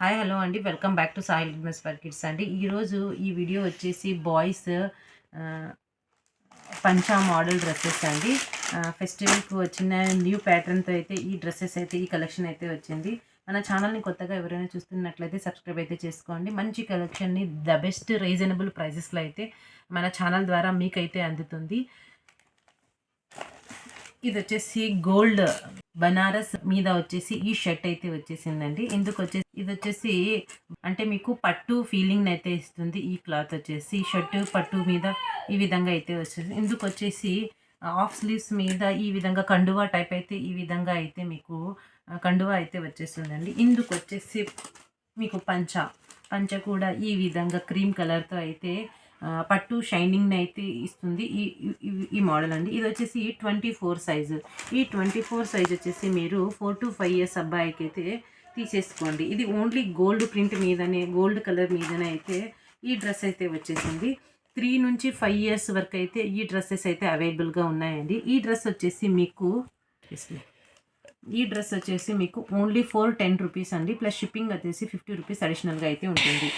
Hi hello అండి. Welcome back to Sahil business for kids అండి. ఈరోజు ఈ వీడియో వచ్చేసి బాయ్స్ పంచా మోడల్ డ్రెస్సెస్ అండి. ఫెస్టివల్కి వచ్చిన న్యూ ప్యాటర్న్తో అయితే ఈ డ్రెస్సెస్ అయితే ఈ కలెక్షన్ అయితే వచ్చింది. మన ఛానల్ని కొత్తగా ఎవరైనా చూస్తున్నట్లయితే సబ్స్క్రైబ్ అయితే చేసుకోండి. మంచి కలెక్షన్ని ద బెస్ట్ రీజనబుల్ ప్రైజెస్లో అయితే మన ఛానల్ ద్వారా మీకైతే అందుతుంది. ఇది వచ్చేసి గోల్డ్ బనారస్ మీద వచ్చేసి ఈ షర్ట్ అయితే వచ్చేసిందండి. ఎందుకు వచ్చేసి ఇది వచ్చేసి అంటే మీకు పట్టు ఫీలింగ్ అయితే ఇస్తుంది. ఈ క్లాత్ వచ్చేసి షర్ట్ పట్టు మీద ఈ విధంగా అయితే వచ్చేసి ఎందుకు వచ్చేసి హాఫ్ స్లీవ్స్ మీద ఈ విధంగా కండువా టైప్ అయితే ఈ విధంగా అయితే మీకు కండువా అయితే వచ్చేస్తుందండి. ఇందుకు వచ్చేసి మీకు పంచ కూడా ఈ విధంగా క్రీమ్ కలర్తో అయితే పట్టు షైనింగ్ అయితే ఇస్తుంది. ఈ ఈ మోడల్ అండి. ఇది వచ్చేసి 24 సైజు. ఈ 24 సైజ్ వచ్చేసి మీరు 4 to 5 years అబ్బాయికి అయితే తీసేసుకోండి. ఇది ఓన్లీ గోల్డ్ ప్రింట్ మీదనే, గోల్డ్ కలర్ మీదనే అయితే ఈ డ్రెస్ అయితే వచ్చేసింది. 3 నుంచి 5 years వరకు అయితే ఈ డ్రెస్సెస్ అయితే అవైలబుల్గా ఉన్నాయండి. ఈ డ్రెస్ వచ్చేసి మీకు ఓన్లీ 410 రూపీస్ అండి. ప్లస్ షిప్పింగ్ వచ్చేసి 50 రూపీస్ అడిషనల్గా అయితే ఉంటుంది.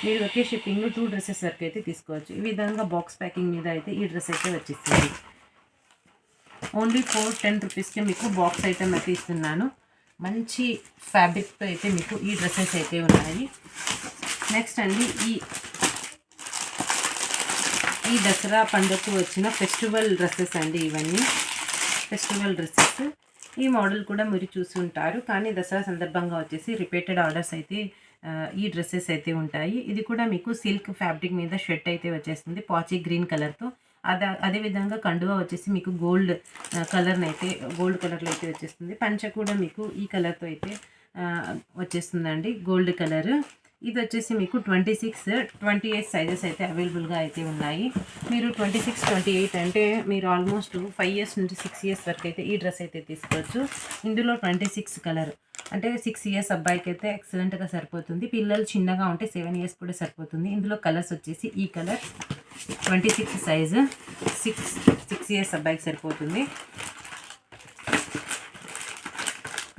మీరు ఒకే షిప్పింగ్ 2 డ్రెస్సెస్ వరకు అయితే తీసుకోవచ్చు. ఈ విధంగా బాక్స్ ప్యాకింగ్ మీద అయితే ఈ డ్రెస్ అయితే వచ్చేస్తుంది. ఓన్లీ 410 రూపీస్కి మీకు బాక్స్ ఐటమ్ అయితే ఇస్తున్నాను. మంచి ఫ్యాబ్రిక్తో అయితే మీకు ఈ డ్రెస్సెస్ అయితే ఉన్నాయి. నెక్స్ట్ అండి ఈ దసరా పండుగకు వచ్చిన ఫెస్టివల్ డ్రెస్సెస్ అండి. ఇవన్నీ ఫెస్టివల్ డ్రెస్సెస్. ఈ మోడల్ కూడా మీరు చూసి ఉంటారు, కానీ దసరా సందర్భంగా వచ్చేసి రిపీటెడ్ ఆర్డర్స్ అయితే ఈ డ్రెస్సెస్ అయితే ఉంటాయి. ఇది కూడా మీకు సిల్క్ ఫ్యాబ్రిక్ మీద షర్ట్ అయితే వచ్చేస్తుంది పాచీ గ్రీన్ కలర్తో. అదేవిధంగా కండువా వచ్చేసి మీకు గోల్డ్ కలర్ని అయితే గోల్డ్ కలర్లో అయితే వచ్చేస్తుంది. పంచ కూడా మీకు ఈ కలర్తో అయితే వచ్చేస్తుందండి, గోల్డ్ కలర్. ఇది వచ్చేసి మీకు 26, 28 సైజెస్ అయితే అవైలబుల్గా అయితే ఉన్నాయి. మీరు 26, 28 అంటే మీరు ఆల్మోస్ట్ 5 years నుంచి 6 years వరకు అయితే ఈ డ్రెస్ అయితే తీసుకోవచ్చు. ఇందులో 26 కలర్ అంటే 6 years అబ్బాయికి అయితే ఎక్సలెంట్గా సరిపోతుంది. పిల్లలు చిన్నగా ఉంటే 7 years కూడా సరిపోతుంది. ఇందులో కలర్స్ వచ్చేసి ఈ కలర్ 26 సైజు 6 years అబ్బాయికి సరిపోతుంది.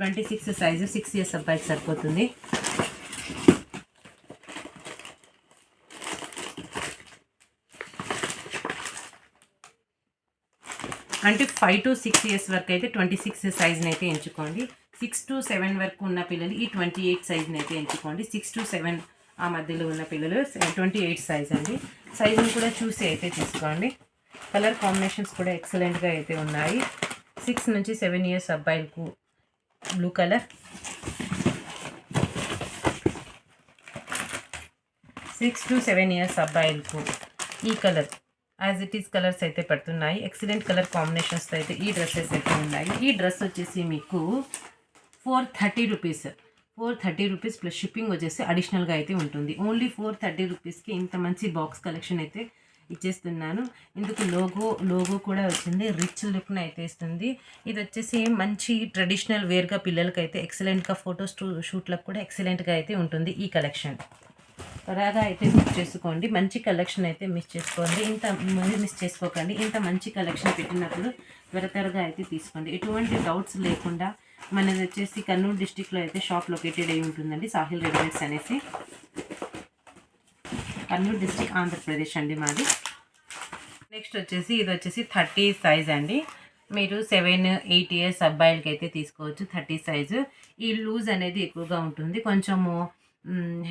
26 సైజు 6 years అబ్బాయికి సరిపోతుంది. అంటే 5 to 6 years వరకు అయితే 26 సైజ్ని అయితే ఎంచుకోండి. 6 to 7 వరకు ఉన్న పిల్లలు ఈ 28 సైజ్ని అయితే ఎంచుకోండి. 6 to 7 ఆ మధ్యలో ఉన్న పిల్లలు 28 సైజ్ అండి. సైజుని కూడా చూసి అయితే తీసుకోండి. కలర్ కాంబినేషన్స్ కూడా ఎక్సలెంట్గా అయితే ఉన్నాయి. 6 నుంచి 7 years అబ్బాయిలకు బ్లూ కలర్, 6 to 7 years అబ్బాయిలకు ఈ colour as it is colours అయితే పడుతున్నాయి. ఎక్సలెంట్ కలర్ కాంబినేషన్స్తో అయితే ఈ డ్రెస్సెస్ అయితే ఉన్నాయి. ఈ డ్రెస్ వచ్చేసి మీకు 430 రూపీస్, 430 రూపీస్ ప్లస్ షిప్పింగ్ వచ్చేసి అడిషనల్గా అయితే ఉంటుంది. ఓన్లీ 430 రూపీస్కి ఇంత మంచి బాక్స్ కలెక్షన్ అయితే ఇచ్చేస్తున్నాను. ఇందుకు లోగో కూడా వచ్చింది, రిచ్ లుక్ని అయితే ఇస్తుంది. ఇది వచ్చేసి మంచి ట్రెడిషనల్ వేర్గా పిల్లలకైతే ఎక్సలెంట్గా ఫొటోస్ షూట్లకు కూడా ఎక్సలెంట్గా అయితే ఉంటుంది ఈ కలెక్షన్. త్వరగా అయితే బుక్ చేసుకోండి. మంచి కలెక్షన్ అయితే మిస్ చేసుకోకండి. ఇంత మంచి కలెక్షన్ పెట్టినప్పుడు త్వరగా అయితే తీసుకోండి. ఎటువంటి డౌట్స్ లేకుండా. మనది వచ్చేసి కర్నూలు డిస్టిక్లో అయితే షాప్ లొకేటెడ్ అయి ఉంటుందండి, సాహిల్ రెడీమేడ్స్ అనేసి. కర్నూలు డిస్టిక్ ఆంధ్రప్రదేశ్ అండి మాది. నెక్స్ట్ వచ్చేసి ఇది వచ్చేసి 30 సైజ్ అండి. మీరు 7, 8 years అబ్బాయిలకి అయితే తీసుకోవచ్చు. 30 సైజు. ఈ లూజ్ అనేది ఎక్కువగా ఉంటుంది. కొంచెము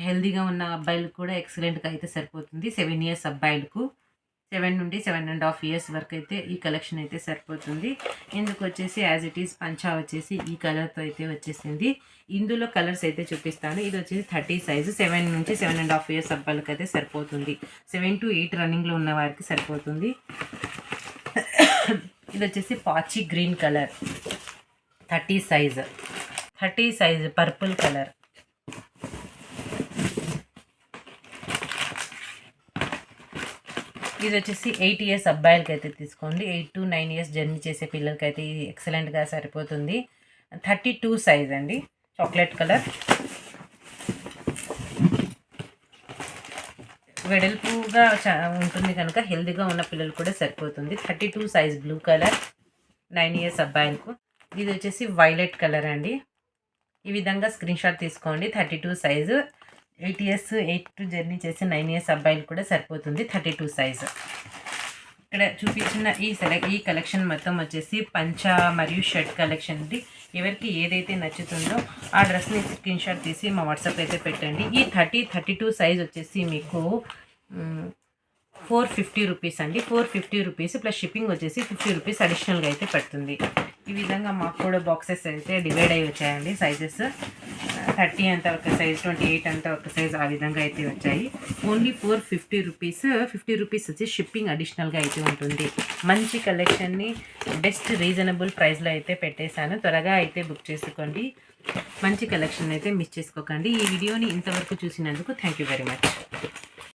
హెల్దీగా ఉన్న అబ్బాయిలకు కూడా ఎక్సలెంట్గా అయితే సరిపోతుంది. 7 years అబ్బాయిలకు 7 నుండి 7.5 years వరకు అయితే ఈ కలెక్షన్ అయితే సరిపోతుంది. ఇందుకు వచ్చేసి యాజ్ ఇట్ ఈస్ పంచా వచ్చేసి ఈ కలర్తో అయితే వచ్చేసింది. ఇందులో కలర్స్ అయితే చూపిస్తాను. ఇది వచ్చేసి 30 సైజు 7 నుంచి 7.5 years అబ్బాయిలకి అయితే సరిపోతుంది. 7 to 8 రన్నింగ్లో ఉన్న వారికి సరిపోతుంది. ఇది వచ్చేసి పాచి green colour 30 size purple colour. ఇది వచ్చేసి 8 years అబ్బాయిలకి అయితే తీసుకోండి. 8 to 9 years జర్నీ చేసే పిల్లలకి అయితే ఇది ఎక్సలెంట్గా సరిపోతుంది. 32 సైజ్ అండి, చాక్లెట్ కలర్. వెడల్పుగా ఉంటుంది కనుక హెల్దీగా ఉన్న పిల్లలు కూడా సరిపోతుంది. 32 సైజ్ బ్లూ కలర్ 9 years అబ్బాయిలకు. ఇది వచ్చేసి వైలెట్ కలర్ అండి. ఈ విధంగా స్క్రీన్ షాట్ తీసుకోండి. 32 సైజు, 8 ఇయర్స్ 8 జర్నీ చేసి 9 ఇయర్స్ అబ్బాయిలు కూడా సరిపోతుంది. 32 సైజు. ఇక్కడ చూపించిన ఈ కలెక్షన్ మొత్తం వచ్చేసి పంచా మరియు షర్ట్ కలెక్షన్ అండి. ఎవరికి ఏదైతే నచ్చుతుందో ఆ డ్రెస్ని స్క్రీన్ షాట్ తీసి మా వాట్సాప్ అయితే పెట్టండి. ఈ 32 సైజ్ వచ్చేసి మీకు 450 రూపీస్ అండి. 450 రూపీస్ ప్లస్ షిప్పింగ్ వచ్చేసి 50 రూపీస్ అడిషనల్గా అయితే పడుతుంది. ఈ విధంగా మాకు కూడా బాక్సెస్ అయితే డివైడ్ అయ్యి వచ్చాయండి. సైజెస్ 30 అంతా ఒక సైజ్, 28 అంతా ఒక సైజ్, ఆ విధంగా అయితే వచ్చాయి. Only 450 rupees. 50 రూపీస్ వచ్చి షిప్పింగ్ అడిషనల్గా అయితే ఉంటుంది. మంచి కలెక్షన్ని బెస్ట్ రీజనబుల్ ప్రైస్లో అయితే పెట్టేశాను. త్వరగా అయితే బుక్ చేసుకోండి. మంచి కలెక్షన్ అయితే మిస్ చేసుకోకండి. ఈ వీడియోని ఇంతవరకు చూసినందుకు థ్యాంక్ యూ వెరీ మచ్.